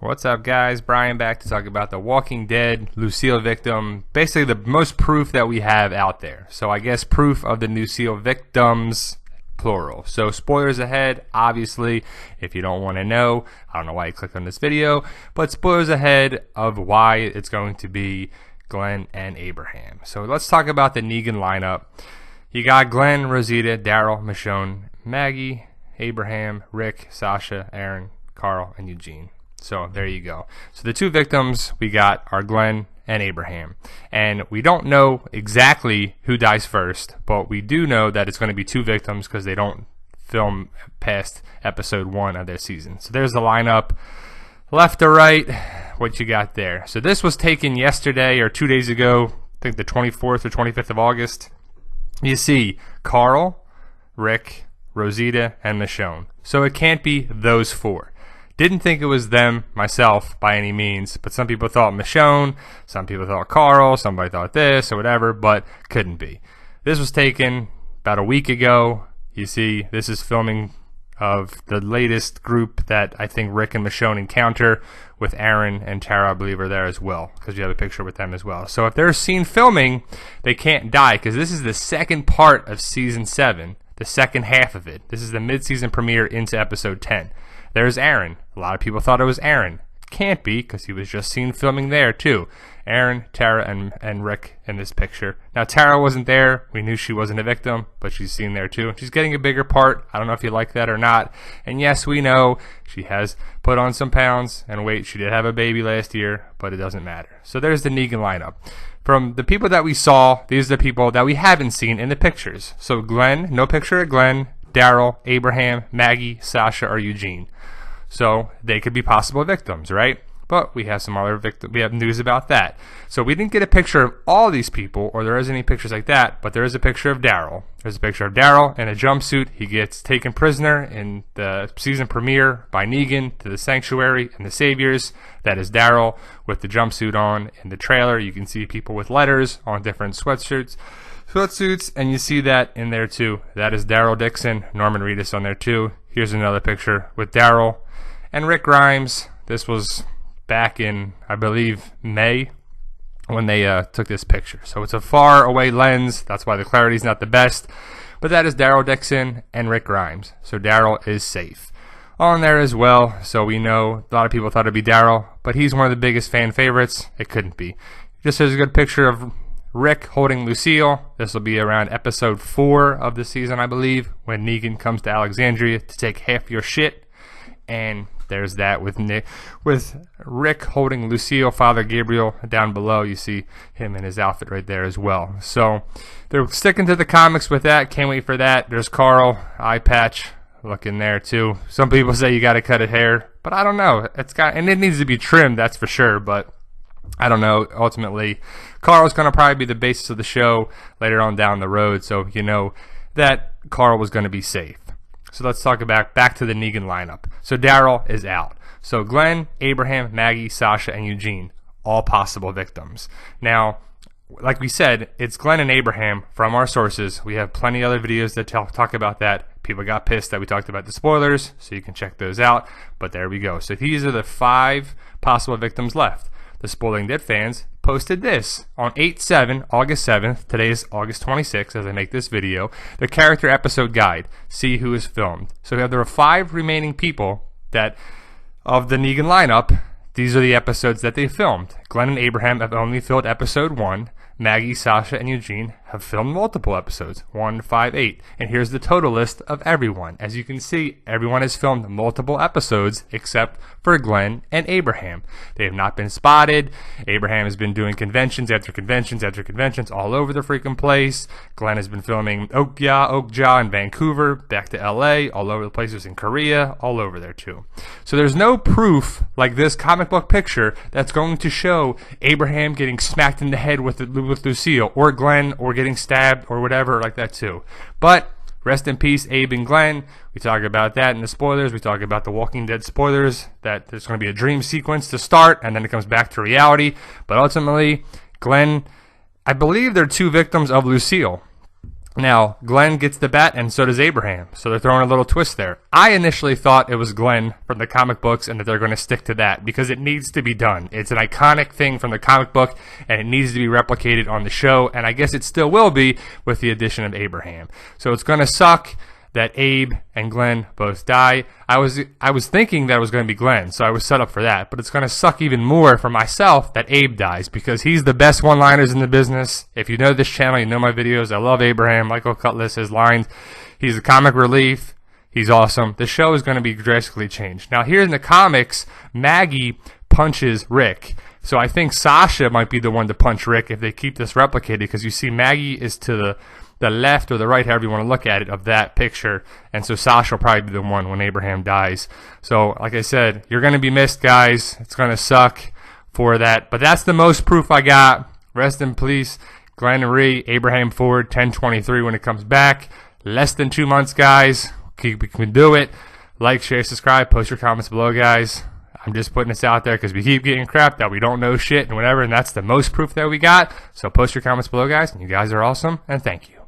What's up, guys? Brian back to talk about the Walking Dead Lucille victim. Basically the most proof that we have out there. So I guess proof of the Lucille victims, plural. So spoilers ahead, obviously, if you don't want to know. I don't know why you clicked on this video, but spoilers ahead of why it's going to be Glenn and Abraham. So let's talk about the Negan lineup. You got Glenn, Rosita, Daryl, Michonne, Maggie, Abraham, Rick, Sasha, Aaron, Carl, and Eugene. So there you go. So the two victims we got are Glenn and Abraham. And we don't know exactly who dies first, but we do know that it's going to be two victims because they don't film past episode 1 of their season. So there's the lineup. Left to right, what you got there. So this was taken yesterday or 2 days ago, I think the 24th or 25th of August. You see Carl, Rick, Rosita, and Michonne. So it can't be those four. Didn't think it was them myself by any means, but some people thought Michonne, some people thought Carl, somebody thought this or whatever, but couldn't be. This was taken about a week ago. You see, this is filming of the latest group that I think Rick and Michonne encounter, with Aaron and Tara, I believe, are there as well, because you have a picture with them as well. So if they're seen filming, they can't die, because this is the second part of season 7, the second half of it. This is the mid-season premiere into episode 10. There's Aaron. A lot of people thought it was Aaron. Can't be, because he was just seen filming there too. Aaron, Tara, and Rick in this picture. Now Tara wasn't there. We knew she wasn't a victim, but she's seen there too. She's getting a bigger part. I don't know if you like that or not. And yes, we know she has put on some pounds and weight. She did have a baby last year, but it doesn't matter. So there's the Negan lineup. From the people that we saw, these are the people that we haven't seen in the pictures. So Glenn, no picture of Glenn, Daryl, Abraham, Maggie, Sasha, or Eugene. So they could be possible victims, right? But we have some other we have news about that. So we didn't get a picture of all these people, or there isn't any pictures like that, but there is a picture of Daryl. There's a picture of Daryl in a jumpsuit. He gets taken prisoner in the season premiere by Negan to the sanctuary and the saviors. That is Daryl with the jumpsuit on. In the trailer, you can see people with letters on different sweatsuits, and you see that in there too. That is Daryl Dixon, Norman Reedus on there too. Here's another picture with Daryl and Rick Grimes. This was back in, I believe, May when they took this picture. So it's a far away lens. That's why the clarity is not the best. But that is Daryl Dixon and Rick Grimes. So Daryl is safe on there as well. So we know a lot of people thought it'd be Daryl, but he's one of the biggest fan favorites. It couldn't be. Just there's a good picture of Rick holding Lucille. This will be around episode 4 of the season, I believe, when Negan comes to Alexandria to take half your shit. And there's that with Rick holding Lucille, Father Gabriel down below. You see him in his outfit right there as well. So they're sticking to the comics with that. Can't wait for that. There's Carl, eye patch, looking there too. Some people say you got to cut his hair, but I don't know. And it needs to be trimmed, that's for sure. But I don't know. Ultimately, Carl's going to probably be the basis of the show later on down the road. So you know that Carl was going to be safe. So let's talk about back to the Negan lineup. So Daryl is out. So Glenn, Abraham, Maggie, Sasha, and Eugene, all possible victims. Now, like we said, it's Glenn and Abraham from our sources. We have plenty of other videos that talk about that. People got pissed that we talked about the spoilers, so you can check those out. But there we go. So these are the 5 possible victims left. The Spoiling Dead fans posted this on 8/7, August 7th. Today is August 26th as I make this video. The character episode guide. See who is filmed. So there are 5 remaining people that of the Negan lineup. These are the episodes that they filmed. Glenn and Abraham have only filmed episode 1. Maggie, Sasha, and Eugene have filmed multiple episodes, 1, 5, 8. And here's the total list of everyone. As you can see, everyone has filmed multiple episodes except for Glenn and Abraham. They have not been spotted. Abraham has been doing conventions after conventions after conventions all over the freaking place. Glenn has been filming Okja in Vancouver, back to LA, all over the places in Korea, all over there too. So there's no proof like this comic book picture that's going to show Abraham getting smacked in the head with Lucille, or Glenn, or getting stabbed, or whatever like that too. But rest in peace, Abe and Glenn. We talk about that in the spoilers. We talk about the Walking Dead spoilers, that there's going to be a dream sequence to start, and then it comes back to reality. But ultimately, Glenn, I believe they're 2 victims of Lucille. Now, Glenn gets the bat, and so does Abraham. So they're throwing a little twist there. I initially thought it was Glenn from the comic books and that they're going to stick to that because it needs to be done. It's an iconic thing from the comic book, and it needs to be replicated on the show, and I guess it still will be with the addition of Abraham. So it's going to suck that Abe and Glenn both die. I was thinking that it was going to be Glenn, so I was set up for that. But it's going to suck even more for myself that Abe dies because he's the best one-liners in the business. If you know this channel, you know my videos. I love Abraham, Michael Cutlass, his lines. He's a comic relief. He's awesome. The show is going to be drastically changed. Now, here in the comics, Maggie punches Rick. So I think Sasha might be the one to punch Rick if they keep this replicated because you see Maggie is to the left or the right, however you want to look at it, of that picture. And so Sasha will probably be the one when Abraham dies. So, like I said, you're going to be missed, guys. It's going to suck for that. But that's the most proof I got. Rest in peace, Glenn and Ree, Abraham Ford, 10/23 when it comes back. Less than 2 months, guys. We can do it. Like, share, subscribe, post your comments below, guys. I'm just putting this out there because we keep getting crap that we don't know shit and whatever, and that's the most proof that we got. So post your comments below, guys, and you guys are awesome, and thank you.